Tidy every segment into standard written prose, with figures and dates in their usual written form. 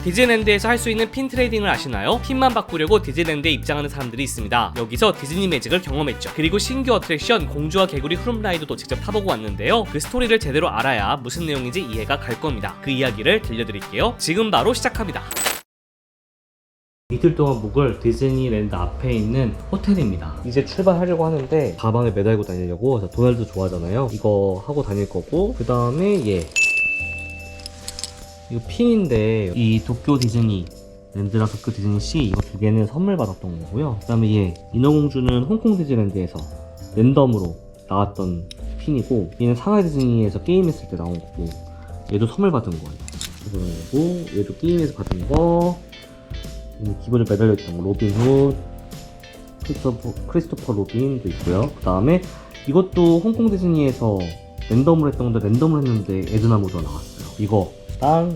디즈니랜드에서 할 수 있는 핀 트레이딩을 아시나요? 핀만 바꾸려고 디즈니랜드에 입장하는 사람들이 있습니다. 여기서 디즈니 매직을 경험했죠. 그리고 신규 어트랙션 공주와 개구리 후룸라이드도 직접 타보고 왔는데요. 그 스토리를 제대로 알아야 무슨 내용인지 이해가 갈 겁니다. 그 이야기를 들려드릴게요. 지금 바로 시작합니다. 이틀 동안 묵을 디즈니랜드 앞에 있는 호텔입니다. 이제 출발하려고 하는데 가방에 매달고 다니려고. 도날드 좋아하잖아요. 이거 하고 다닐 거고, 그 다음에 이거 핀인데 이 도쿄 디즈니 랜드랑 도쿄 디즈니 시 이거 두 개는 선물 받았던 거고요. 그 다음에 인어공주는 홍콩 디즈니랜드에서 랜덤으로 나왔던 핀이고, 얘는 상하이 디즈니에서 게임했을 때 나온 거고, 얘도 선물 받은 거예요. 그리고 얘도 게임에서 받은 거, 기본에 매달려있던 거 로빈 훗, 크리스토퍼 로빈도 있고요. 그 다음에 이것도 홍콩 디즈니에서 랜덤으로 했던 건데, 랜덤으로 했는데 에드나모드가 나왔어요. 이거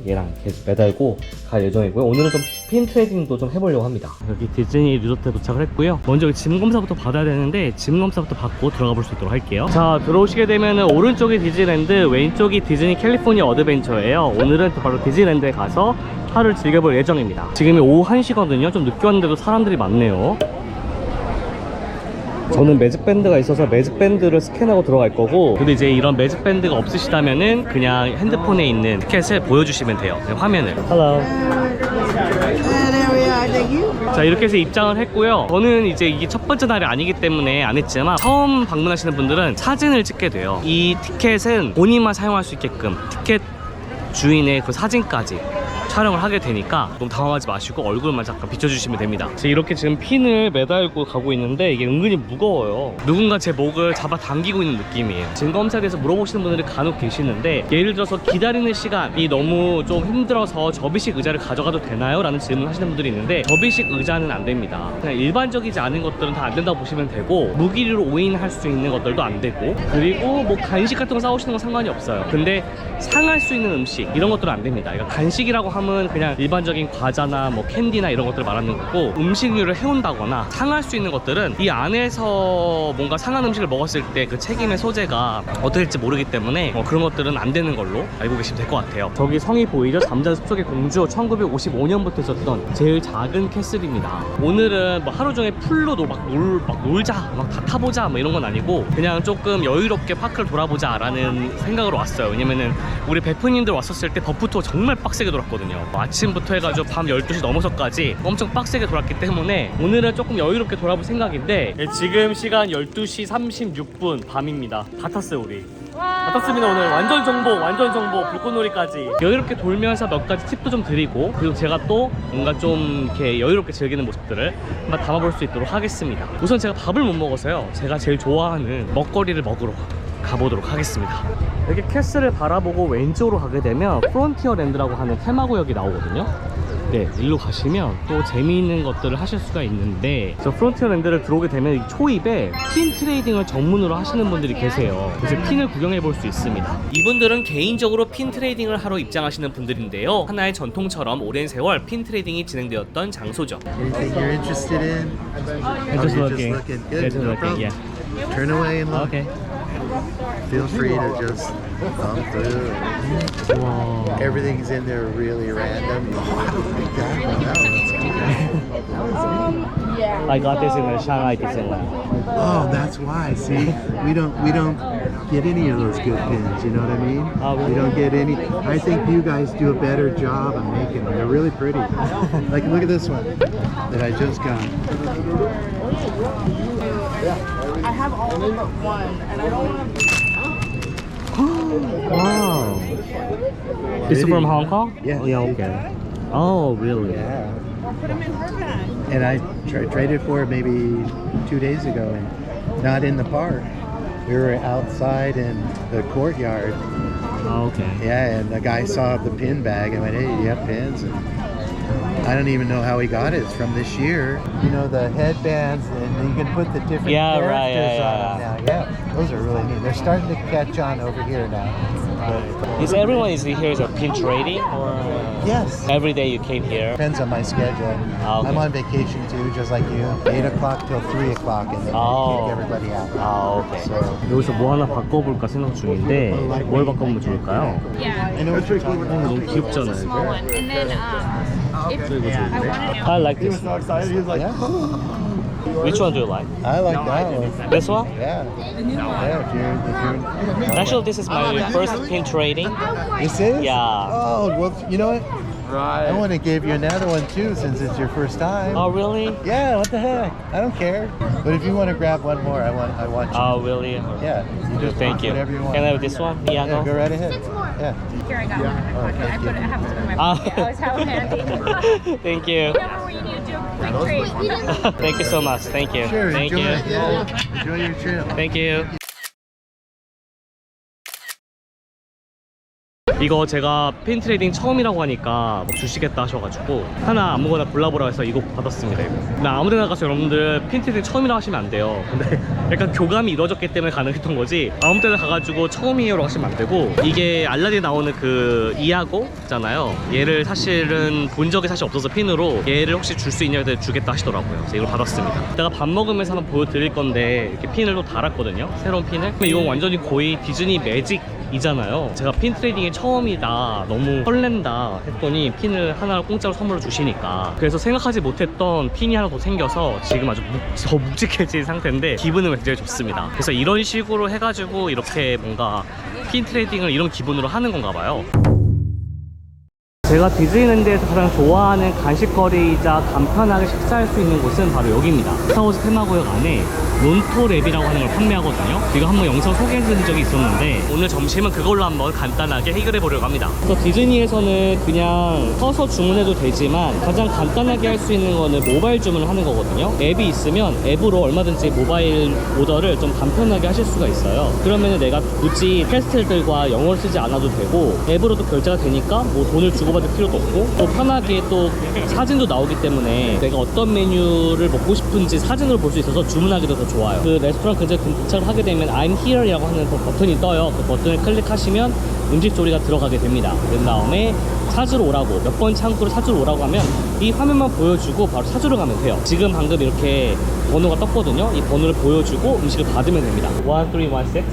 얘랑 계속 매달고 갈 예정이고요. 오늘은 좀 핀 트레이딩도 좀 해보려고 합니다. 여기 디즈니 리조트에 도착을 했고요. 먼저 짐 검사부터 받아야 되는데, 짐 검사부터 받고 들어가 볼 수 있도록 할게요. 자, 들어오시게 되면은 오른쪽이 디즈니랜드, 왼쪽이 디즈니 캘리포니아 어드벤처예요. 오늘은 바로 디즈니랜드에 가서 하루를 즐겨볼 예정입니다. 지금이 오후 1시거든요. 좀 늦게 왔는데도 사람들이 많네요. 저는 매직밴드가 있어서 매직밴드를 스캔하고 들어갈 거고, 근데 이제 이런 매직밴드가 없으시다면은 그냥 핸드폰에 있는 티켓을 보여주시면 돼요. 화면을. Hello. 자, 이렇게 해서 입장을 했고요. 저는 이제 이게 첫 번째 날이 아니기 때문에 안 했지만, 처음 방문하시는 분들은 사진을 찍게 돼요. 이 티켓은 본인만 사용할 수 있게끔 티켓 주인의 그 사진까지 촬영을 하게 되니까 너무 당황하지 마시고 얼굴만 잠깐 비춰주시면 됩니다. 이렇게 지금 핀을 매달고 가고 있는데 이게 은근히 무거워요. 누군가 제 목을 잡아 당기고 있는 느낌이에요. 증검사에 대해서 물어보시는 분들이 간혹 계시는데, 예를 들어서 기다리는 시간이 너무 좀 힘들어서 접이식 의자를 가져가도 되나요? 라는 질문을 하시는 분들이 있는데, 접이식 의자는 안 됩니다. 그냥 일반적이지 않은 것들은 다 안 된다고 보시면 되고, 무기류로 오인할 수 있는 것들도 안 되고, 그리고 뭐 간식 같은 거 싸오시는 건 상관이 없어요. 근데 상할 수 있는 음식 이런 것들은 안 됩니다. 그러니까 간식이라고 하면 그냥 일반적인 과자나 뭐 캔디나 이런 것들을 말하는 거고, 음식류를 해온다거나 상할 수 있는 것들은 이 안에서 뭔가 상한 음식을 먹었을 때 그 책임의 소재가 어떻게 될지 모르기 때문에 그런 것들은 안 되는 걸로 알고 계시면 될 것 같아요. 저기 성이 보이죠? 잠자는 숲속의 공주, 1955년부터 있었던 제일 작은 캐슬입니다. 오늘은 뭐 하루 종일 풀로 놀자, 막 다 타보자 뭐 이런 건 아니고, 그냥 조금 여유롭게 파크를 돌아보자 라는 생각으로 왔어요. 왜냐면은 우리 베프님들 왔었을 때 버프투어 정말 빡세게 돌았거든요. 아침부터 해가지고 밤 12시 넘어서까지 엄청 빡세게 돌았기 때문에 오늘은 조금 여유롭게 돌아볼 생각인데, 지금 시간 12시 36분 밤입니다. 다 탔어요 우리. 다 탔습니다. 오늘 완전 정보 불꽃놀이까지 여유롭게 돌면서 몇 가지 팁도 좀 드리고, 그리고 제가 또 뭔가 좀 이렇게 여유롭게 즐기는 모습들을 한번 담아볼 수 있도록 하겠습니다. 우선 제가 밥을 못 먹어서요, 제가 제일 좋아하는 먹거리를 먹으러 가보도록 하겠습니다. 이렇게 캐슬을 바라보고 왼쪽으로 가게 되면 프론티어 랜드라고 하는 테마구역이 나오거든요. 네, 일로 가시면 또 재미있는 것들을 하실 수가 있는데, 저 프론티어 랜드를 들어오게 되면 이 초입에 핀 트레이딩을 전문으로 하시는 분들이 계세요. 그래서 핀을 구경해 볼 수 있습니다. 이분들은 개인적으로 핀 트레이딩을 하러 입장하시는 분들인데요, 하나의 전통처럼 오랜 세월 핀 트레이딩이 진행되었던 장소죠. Anything you're interested in? Just You're looking. just looking. Good. Just No looking, problem. Turn away and look. Okay. Feel free to just thumb through. 와. Everything's in there really random. Oh, I don't think that one. That one's cool. I got this in the Shanghai Disneyland. Oh, that's why. See, we don't get any of those good pins. You know what I mean? We don't get any. I think you guys do a better job of making them. They're really pretty. Like, look at this one that I just got. I have all of them but one, and I don't want to. Wow. This is from Hong Kong? Yeah. Oh, yeah, okay. Oh, really? Yeah. I'll put them in her bag. And I traded for it maybe 2 days ago, and not in the park. We were outside in the courtyard. Oh, okay. Yeah, and the guy saw the pin bag and went, "Hey, do you have pins?" And I don't even know how he got it. It's from this year. You know, the headbands, and you can put the different Yeah, characters right, yeah, on them now. Yeah, those are really neat. They're starting to catch on over here now. Is everyone here is a pin trading, or Yes. every day you came here? Depends on my schedule. Okay. I'm on vacation too, just like you. 8 o'clock till 3 o'clock, and then Oh. kick everybody out. 아, 오케이. So, 여기서 뭐 하나 바꿔볼까 생각 중인데, 뭘 바꾸면 좋을까요? Yeah. I know what you're talking about. 너무 귀엽잖아요. Small one. And then I like this. so excited. He was like, Which one do you like? I like that one. This one? Yeah. Yeah, if you're Actually, this is my first pin trading. This is? Yeah. Oh, well, you know what? Right. I want to give you another one too since it's your first time. Oh, really? Yeah, what the heck? I don't care. But if you want to grab one more, I want you. Oh, really? Yeah, you just Thank you. whatever you want. Can I have this one? Yeah, Iago? go right ahead. Yeah. Here, I got it in my pocket. I put it. I have to put it in my pocket. I always have it handy. Thank you. Remember when you need to do a quick trade. Thank you so much. Thank you. Sure, Thank enjoy you. it. Yeah. Enjoy your trip. Thank you. 이거 제가 핀 트레이딩 처음이라고 하니까 뭐 주시겠다 하셔가지고 하나 아무거나 골라보라 해서 이거 받았습니다. 이거. 나 아무데나 가서 여러분들 핀 트레이딩 처음이라고 하시면 안 돼요. 근데 약간 교감이 이루어졌기 때문에 가능했던 거지, 아무데나 가가지고 처음이에요라고 하시면 안 되고, 이게 알라딘에 나오는 그 이하고 있잖아요. 얘를 사실은 본 적이 사실 없어서 핀으로 얘를 혹시 줄 수 있냐 해서 주겠다 하시더라고요. 그래서 이걸 받았습니다. 이따가 밥 먹으면서 한번 보여드릴 건데 이렇게 핀을 또 달았거든요. 새로운 핀을. 근데 이건 완전히 거의 디즈니 매직 이잖아요. 제가 핀 트레이딩이 처음이다, 너무 설렌다 했더니 핀을 하나를 공짜로 선물로 주시니까, 그래서 생각하지 못했던 핀이 하나 더 생겨서 지금 아주 더 묵직해진 상태인데 기분은 굉장히 좋습니다. 그래서 이런 식으로 해가지고 이렇게 뭔가 핀 트레이딩을 이런 기분으로 하는 건가 봐요. 제가 디즈니랜드에서 가장 좋아하는 간식거리이자 간편하게 식사할 수 있는 곳은 바로 여기입니다. 스타워즈 테마구역 안에 론토랩이라고 하는 걸 판매하거든요. 이거 한번 영상 소개해드린 적이 있었는데 오늘 점심은 그걸로 한번 간단하게 해결해 보려고 합니다. 그래서 디즈니에서는 그냥 서서 주문해도 되지만 가장 간단하게 할 수 있는 거는 모바일 주문을 하는 거거든요. 앱이 있으면 앱으로 얼마든지 모바일 오더를 좀 간편하게 하실 수가 있어요. 그러면 내가 굳이 캐스틀들과 영어를 쓰지 않아도 되고 앱으로도 결제가 되니까 뭐 돈을 주고받을 필요도 없고, 또 편하게 또 사진도 나오기 때문에 내가 어떤 메뉴를 먹고 싶은지 사진으로 볼 수 있어서 주문하기도 더 좋아요. 그 레스토랑 근처에 도착을 하게 되면 I'm here 이라고 하는 그 버튼이 떠요. 그 버튼을 클릭하시면 음식 조리가 들어가게 됩니다. 그 다음에 찾으러 오라고, 몇 번 창구를 찾으러 오라고 하면 이 화면만 보여주고 바로 찾으러 가면 돼요. 지금 방금 이렇게 번호가 떴거든요. 이 번호를 보여주고 음식을 받으면 됩니다. 1316.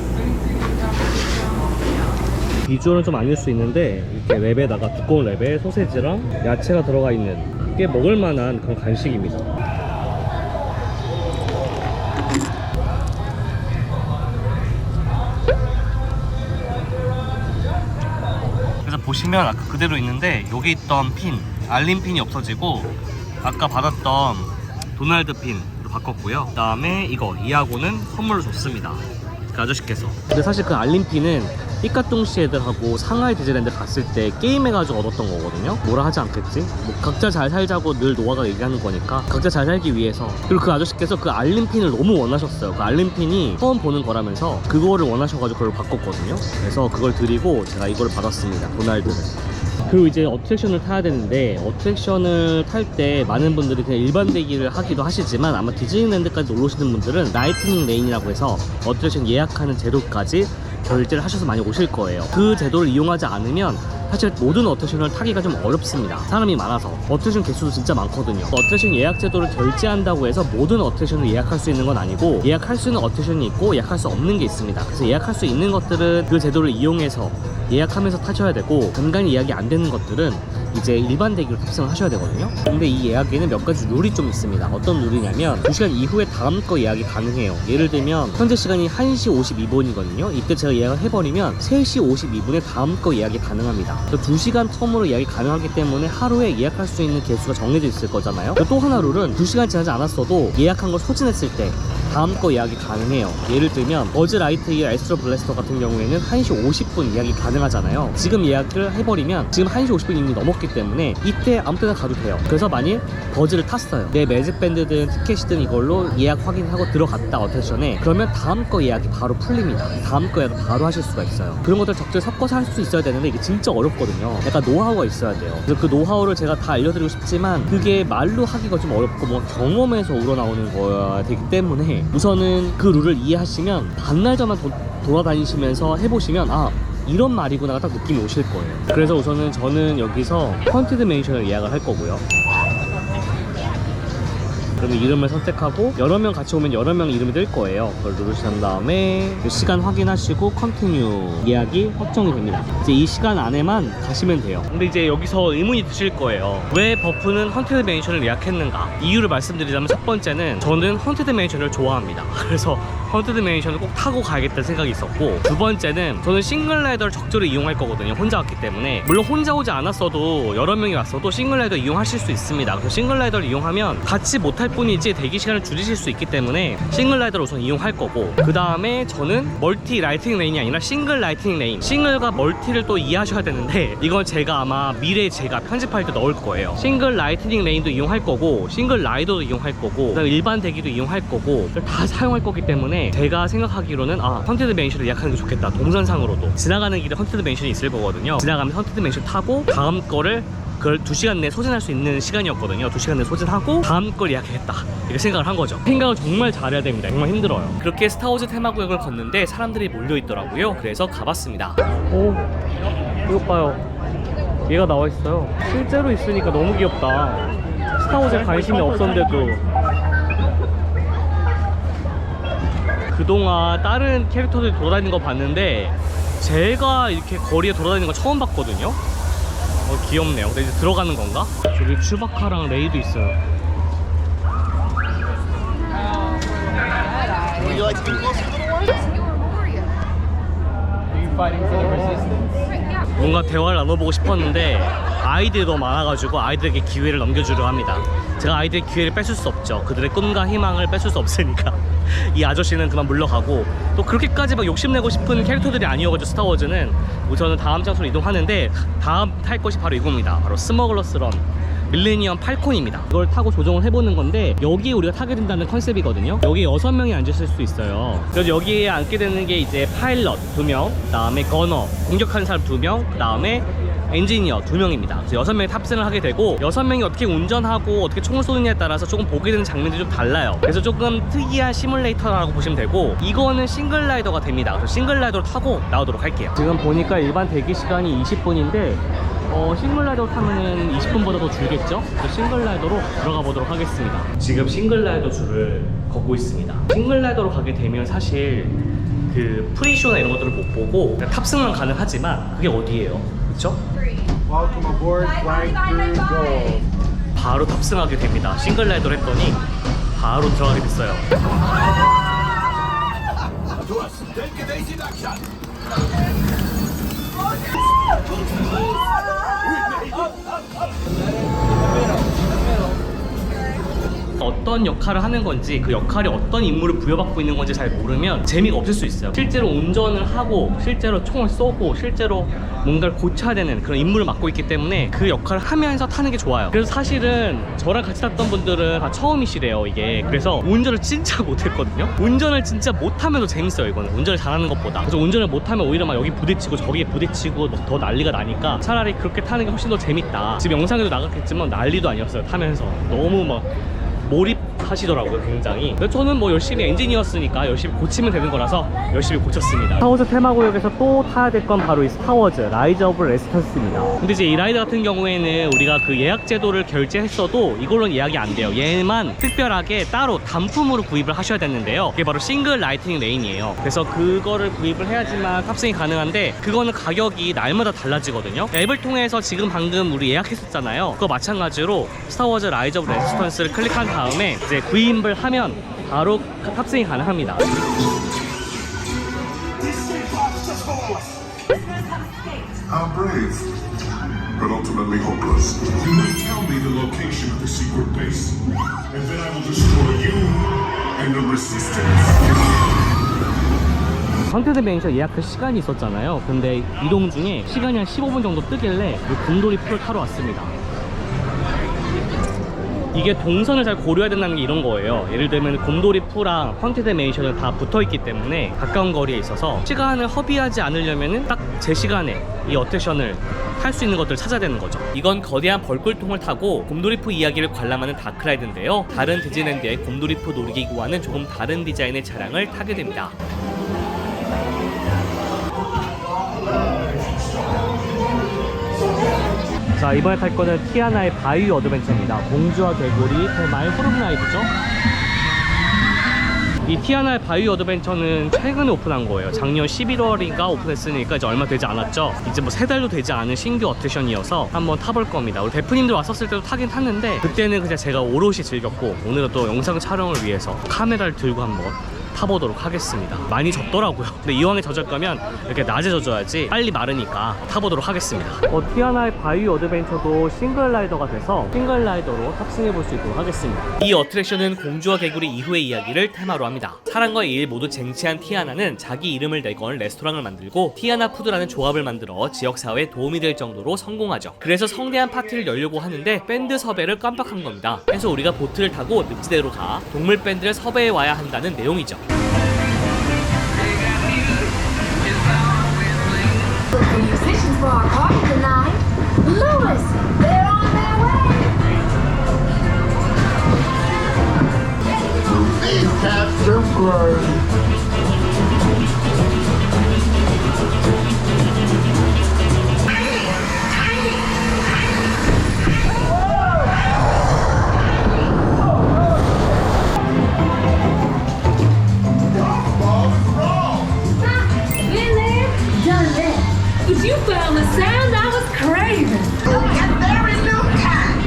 비주얼은 좀 아닐 수 있는데 이렇게 랩에다가, 두꺼운 랩에 소세지랑 야채가 들어가 있는 꽤 먹을만한 그런 간식입니다. 그래서 보시면 아까 그대로 있는데 여기 있던 핀, 알림 핀이 없어지고 아까 받았던 도날드 핀으로 바꿨고요. 그 다음에 이거 이하고는 선물로 줬습니다, 그 아저씨께서. 근데 사실 그 알림 핀은 삐까뚱씨 애들하고 상하이 디즈니랜드 갔을 때 게임해가지고 얻었던 거거든요. 뭐라 하지 않겠지? 뭐 각자 잘 살자고 늘 노아가 얘기하는 거니까 각자 잘 살기 위해서. 그리고 그 아저씨께서 그 알림핀을 너무 원하셨어요. 그 알림핀이 처음 보는 거라면서 그거를 원하셔가지고 그걸 바꿨거든요. 그래서 그걸 드리고 제가 이걸 받았습니다, 도날드를. 그리고 이제 어트랙션을 타야 되는데, 어트랙션을 탈 때 많은 분들이 그냥 일반 대기를 하기도 하시지만 아마 디즈니랜드까지 놀러 오시는 분들은 라이트닝 레인이라고 해서 어트랙션 예약하는 제도까지 결제를 하셔서 많이 오실 거예요. 그 제도를 이용하지 않으면 사실 모든 어트랙션을 타기가 좀 어렵습니다. 사람이 많아서. 어트랙션 개수도 진짜 많거든요. 어트랙션 예약 제도를 결제한다고 해서 모든 어트랙션을 예약할 수 있는 건 아니고, 예약할 수 있는 어트랙션이 있고 예약할 수 없는 게 있습니다. 그래서 예약할 수 있는 것들은 그 제도를 이용해서 예약하면서 타셔야 되고, 간간히 예약이 안 되는 것들은 이제 일반 대기로 탑승을 하셔야 되거든요. 근데 이 예약에는 몇 가지 룰이 좀 있습니다. 어떤 룰이냐면 2시간 이후에 다음 거 예약이 가능해요. 예를 들면 현재 시간이 1시 52분이거든요 이때 제가 예약을 해버리면 3시 52분에 다음 거 예약이 가능합니다. 2시간 텀으로 예약이 가능하기 때문에 하루에 예약할 수 있는 개수가 정해져 있을 거잖아요. 또 하나 룰은 2시간 지나지 않았어도 예약한 걸 소진했을 때 다음 거 예약이 가능해요. 예를 들면 버즈 라이트이어 에스트로 블래스터 같은 경우에는 1시 50분 예약이 가능하잖아요. 지금 예약을 해버리면 지금 1시 50분이 이미 넘었기 때문에 이때 아무 때나 가도 돼요. 그래서 만일 버즈를 탔어요, 내 매직밴드든 티켓이든 이걸로 예약 확인하고 들어갔다 어트랙션에, 그러면 다음 거 예약이 바로 풀립니다. 다음 거 예약을 바로 하실 수가 있어요. 그런 것들 적절히 섞어서 할 수 있어야 되는데 이게 진짜 어렵거든요. 약간 노하우가 있어야 돼요. 그래서 그 노하우를 제가 다 알려드리고 싶지만 그게 말로 하기가 좀 어렵고 뭔가 경험에서 우러나오는 거야 되기 때문에 우선은 그 룰을 이해하시면 반날 전만 돌아다니시면서 해보시면 아, 이런 말이구나가 딱 느낌이 오실 거예요. 그래서 우선은 저는 여기서 헌티드 맨션을 예약을 할 거고요. 그러면 이름을 선택하고 여러 명 같이 오면 여러 명 이름이 뜰 거예요. 그걸 누르신 다음에 시간 확인하시고 컨티뉴 예약이 확정이 됩니다. 이제 이 시간 안에만 가시면 돼요. 근데 이제 여기서 의문이 드실 거예요. 왜 버프는 헌티드 맨션을 예약했는가? 이유를 말씀드리자면 첫 번째는 저는 헌티드 맨션을 좋아합니다. 그래서 헌티드 맨션을 꼭 타고 가야겠다는 생각이 있었고, 두 번째는 저는 싱글라이더를 적절히 이용할 거거든요. 혼자 왔기 때문에. 물론 혼자 오지 않았어도 여러 명이 왔어도 싱글라이더 이용하실 수 있습니다. 그래서 싱글라이더를 이용하면 같이 못할 뿐이지 대기 시간을 줄이실 수 있기 때문에 싱글라이더를 우선 이용할 거고, 그 다음에 저는 멀티 라이트닝 레인이 아니라 싱글 라이트닝 레인, 싱글과 멀티를 또 이해하셔야 되는데 이건 제가 아마 미래에 제가 편집할 때 넣을 거예요. 싱글 라이트닝 레인도 이용할 거고 싱글 라이더도 이용할 거고 그다음에 일반 대기도 이용할 거고 다 사용할 거기 때문에 제가 생각하기로는 헌티드 맨션을 예약하는 게 좋겠다. 동선상으로도 지나가는 길에 헌티드 맨션이 있을 거거든요. 지나가면 헌티드 맨션 타고 다음 거를 그걸 2시간 내에 소진할 수 있는 시간이었거든요. 2시간 내에 소진하고 다음 걸 예약했다, 이렇게 생각을 한 거죠. 생각을 정말 잘해야 됩니다. 정말 힘들어요. 그렇게 스타워즈 테마구역을 걷는데 사람들이 몰려있더라고요. 그래서 가봤습니다. 오, 이것 봐요. 얘가 나와 있어요. 실제로 있으니까 너무 귀엽다. 스타워즈에 관심이 없었는데도. 그동안 다른 캐릭터들이 돌아다니는 거 봤는데 제가 이렇게 거리에 돌아다니는 거 처음 봤거든요. 귀엽네요. 근데 이제 들어가는 건가? 저기 츄바카랑 레이도 있어요. 뭔가 대화를 나눠보고 싶었는데 아이들이 너무 많아가지고 아이들에게 기회를 넘겨주려 합니다. 제가 아이들의 기회를 뺏을 수 없죠. 그들의 꿈과 희망을 뺏을 수 없으니까 이 아저씨는 그만 물러가고, 또 그렇게까지 막 욕심내고 싶은 캐릭터들이 아니어가지고 스타워즈는 우선은 다음 장소로 이동하는데, 다음 탈 것이 바로 이겁니다. 바로 스머글러스 런 밀레니엄 팔콘입니다. 이걸 타고 조종을 해보는 건데 여기에 우리가 타게 된다는 컨셉이거든요. 여기 6명이 앉으실 수 있어요. 그래서 여기에 앉게 되는 게 이제 파일럿 2명, 그 다음에 거너, 공격하는 사람 2명, 그 다음에 엔지니어 2명입니다. 그래서 6명이 탑승을 하게 되고 6명이 어떻게 운전하고 어떻게 총을 쏘느냐에 따라서 조금 보게 되는 장면들이 좀 달라요. 그래서 조금 특이한 시뮬레이터라고 보시면 되고, 이거는 싱글라이더가 됩니다. 그래서 싱글라이더를 타고 나오도록 할게요. 지금 보니까 일반 대기 시간이 20분인데 싱글라이더 타면은 20분보다 더 줄겠죠? 그래서 싱글라이더로 들어가 보도록 하겠습니다. 지금 싱글라이더 줄을 걷고 있습니다. 싱글라이더로 가게 되면 사실 그 프리쇼나 이런 것들을 못 보고 그냥 탑승만 가능하지만 그게 어디예요? 그쵸? Welcome aboard Flight Crew Gold. 바로 탑승하게 됩니다. 싱글라이더를 했더니 바로 들어가게 됐어요. 어떤 역할을 하는 건지, 그 역할이 어떤 임무를 부여받고 있는 건지 잘 모르면 재미가 없을 수 있어요. 실제로 운전을 하고 실제로 총을 쏘고 실제로 뭔가를 고쳐야 되는 그런 임무를 맡고 있기 때문에 그 역할을 하면서 타는 게 좋아요. 그래서 사실은 저랑 같이 탔던 분들은 다 처음이시래요, 이게. 그래서 운전을 진짜 못했거든요. 운전을 진짜 못하면 더 재밌어요, 이거는. 운전을 잘하는 것보다. 그래서 운전을 못하면 오히려 막 여기 부딪히고 저기에 부딪히고 더 난리가 나니까 차라리 그렇게 타는 게 훨씬 더 재밌다. 지금 영상에도 나갔겠지만 난리도 아니었어요, 타면서. 너무 막 몰입하시더라고요, 굉장히. 그래서 저는 뭐 열심히 엔지니어였으니까 열심히 고치면 되는 거라서 열심히 고쳤습니다. 스타워즈 테마구역에서 또 타야 될 건 바로 이 스타워즈 라이즈 오브 레지스턴스입니다. 근데 이제 이 라이드 같은 경우에는 우리가 그 예약 제도를 결제했어도 이걸로는 예약이 안 돼요. 얘만 특별하게 따로 단품으로 구입을 하셔야 되는데요, 그게 바로 싱글 라이트닝 레인이에요. 그래서 그거를 구입을 해야지만 탑승이 가능한데 그거는 가격이 날마다 달라지거든요. 앱을 통해서 지금 방금 우리 예약했었잖아요. 그거 마찬가지로 스타워즈 라이즈 오브 레지스턴스를 클릭한 다음에 이제 구입을 하면 바로 탑승이 가능합니다. How brave, but ultimately hopeless. You may tell me the location of the secret base, and then I will destroy you and the resistance. 헌티드 맨션 예약할 시간이 있었잖아요. 근데 이동 중에 시간이 한 15분 정도 뜨길래 이 곰돌이 풀을 타러 왔습니다. 이게 동선을 잘 고려해야 된다는 게 이런 거예요. 예를 들면 곰돌이 푸랑 헌티드 맨션은 다 붙어있기 때문에 가까운 거리에 있어서 시간을 허비하지 않으려면 딱 제 시간에 이 어트랙션을 할 수 있는 것들을 찾아야 되는 거죠. 이건 거대한 벌꿀통을 타고 곰돌이푸 이야기를 관람하는 다크라이드인데요, 다른 디즈니랜드의 곰돌이푸 놀이기구와는 조금 다른 디자인의 차량을 타게 됩니다. 자, 이번에 탈 거는 티아나의 바이오 어드벤처입니다. 공주와 개구리 테마의 후룸라이드죠. 이 티아나의 바이오 어드벤처는 최근에 오픈한 거예요. 작년 11월인가 오픈했으니까 이제 얼마 되지 않았죠. 이제 뭐 3달도 되지 않은 신규 어트랙션이어서 한번 타볼 겁니다. 우리 대표님들 왔었을 때도 타긴 탔는데 그때는 그냥 제가 오롯이 즐겼고, 오늘은 또 영상 촬영을 위해서 카메라를 들고 한번 타보도록 하겠습니다. 많이 젖더라고요. 근데 이왕에 젖을 거면 이렇게 낮에 젖어야지 빨리 마르니까 타보도록 하겠습니다. 티아나의 바이오 어드벤처도 싱글 라이더가 돼서 싱글 라이더로 탑승해 볼 수 있도록 하겠습니다. 이 어트랙션은 공주와 개구리 이후의 이야기를 테마로 합니다. 사랑과 일 모두 쟁취한 티아나는 자기 이름을 내건 레스토랑을 만들고 티아나 푸드라는 조합을 만들어 지역사회에 도움이 될 정도로 성공하죠. 그래서 성대한 파티를 열려고 하는데 밴드 섭외를 깜빡한 겁니다. 그래서 우리가 보트를 타고 늪지대로 가 동물 밴드를 섭외해 와야 한다는 내용이죠. The musicians for our party tonight. Louis, they're on their way. These cats are crazy. Been there, done that. But you found the sound I was craving. A very new kind.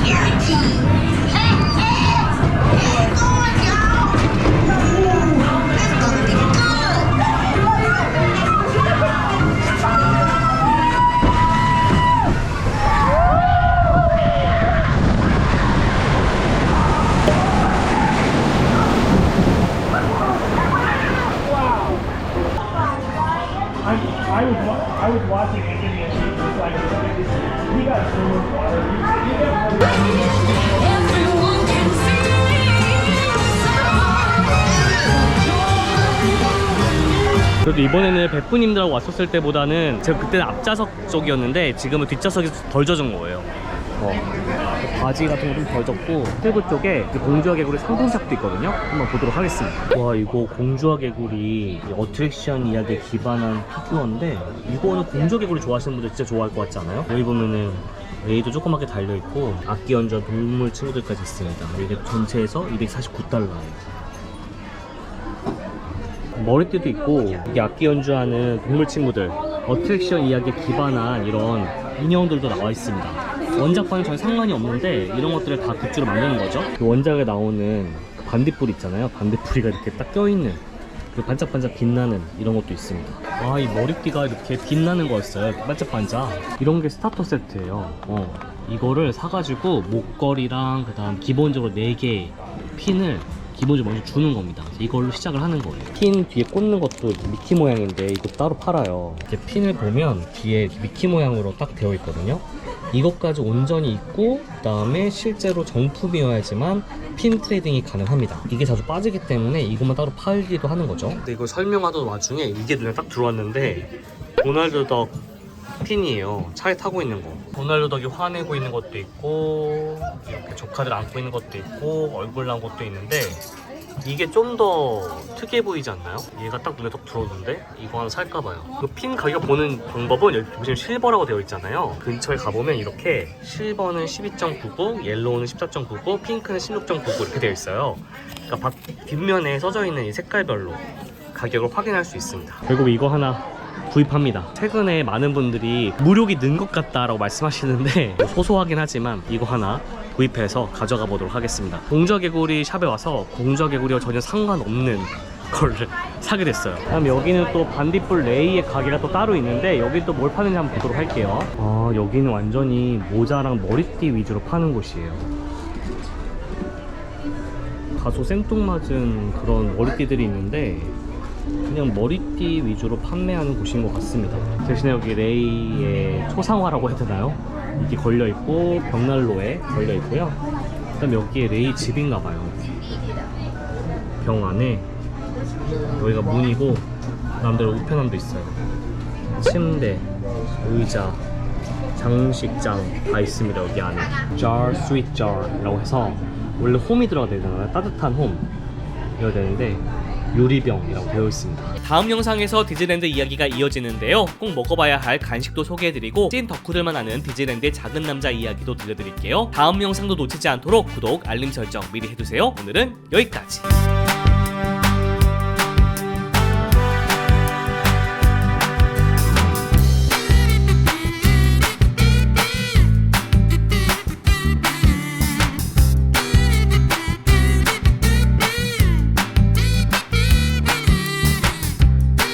Guaranteed. Hey, going, y'all. It's gonna be good. I was watching it and it's like he got so much water. Everyone can see. 그래도 이번에는 베프님들하고 왔었을 때보다는 제가 그때는 앞좌석 쪽이었는데 지금은 뒷좌석이 덜 젖은 거예요. 바지 같은 거 좀 덜 젖고 스테브 쪽에 공주와 개구리 상품샵도 있거든요. 한번 보도록 하겠습니다. 와, 이거 공주와 개구리 어트랙션 이야기에 기반한 피규어인데 이거는 공주와 개구리 좋아하시는 분들 진짜 좋아할 것 같지 않아요? 여기 보면은 레이도 조그맣게 달려있고 악기 연주한 동물 친구들까지 있습니다. 이게 전체에서 249달러예요. 머리띠도 있고 이게 악기 연주하는 동물 친구들 어트랙션 이야기에 기반한 이런 인형들도 나와 있습니다. 원작과는 전혀 상관이 없는데 이런 것들을 다 굿즈로 만드는 거죠. 그 원작에 나오는 그 반딧불 있잖아요. 반딧불이가 이렇게 딱 껴있는 그 반짝반짝 빛나는 이런 것도 있습니다. 와, 이 머리띠가 이렇게 빛나는 거였어요. 이렇게 반짝반짝. 이런 게 스타터 세트예요. 이거를 사가지고 목걸이랑 그 다음 기본적으로 4개 핀을 기본적으로 먼저 주는 겁니다. 이걸로 시작을 하는 거예요. 핀 뒤에 꽂는 것도 미키 모양인데 이거 따로 팔아요. 이렇게 핀을 보면 뒤에 미키 모양으로 딱 되어 있거든요. 이것까지 온전히 있고 그 다음에 실제로 정품이어야지만 핀 트레이딩이 가능합니다. 이게 자주 빠지기 때문에 이것만 따로 팔기도 하는 거죠. 근데 이거 설명하던 와중에 이게 눈에 딱 들어왔는데 도날드 덕 핀이에요. 차에 타고 있는 거. 도날드 덕이 화내고 있는 것도 있고 이렇게 조카들 안고 있는 것도 있고 얼굴 난 것도 있는데 이게 좀 더 특이해 보이지 않나요? 얘가 딱 눈에 딱 들어오는데 이거 하나 살까봐요. 그 핀 가격 보는 방법은 여기 보시면 실버라고 되어 있잖아요. 근처에 가보면 이렇게 실버는 12.99, 옐로우는 14.99, 핑크는 16.99 이렇게 되어 있어요. 그러니까 뒷면에 써져 있는 이 색깔별로 가격을 확인할 수 있습니다. 결국 이거 하나 구입합니다. 최근에 많은 분들이 무력이 는 것 같다라고 말씀하시는데 소소하긴 하지만 이거 하나 구입해서 가져가 보도록 하겠습니다. 공주와 개구리 샵에 와서 공주와 개구리와 전혀 상관없는 걸 사게 됐어요. 그다음 여기는 또 반딧불 레이의 가게가 또 따로 있는데 여기 또 뭘 파는지 한번 보도록 할게요. 여기는 완전히 모자랑 머리띠 위주로 파는 곳이에요. 다소 생뚱맞은 그런 머리띠들이 있는데 그냥 머리띠 위주로 판매하는 곳인 것 같습니다. 대신에 여기 레이의 초상화라고 해야 되나요? 이게 걸려있고 벽난로에 걸려있고요. 그 다음에 여기에 레이 집인가봐요. 벽 안에 여기가 문이고 남대로 우편함도 있어요. 침대, 의자, 장식장 다 있습니다. 여기 안에 jar, sweet jar 라고 해서 원래 홈이 들어가야 되잖아요. 따뜻한 홈 이어야 되는데 요리병이라고 되어 있습니다. 다음 영상에서 디즈니랜드 이야기가 이어지는데요. 꼭 먹어봐야 할 간식도 소개해드리고 찐 덕후들만 아는 디즈니랜드의 작은 남자 이야기도 들려드릴게요. 다음 영상도 놓치지 않도록 구독, 알림 설정 미리 해두세요. 오늘은 여기까지.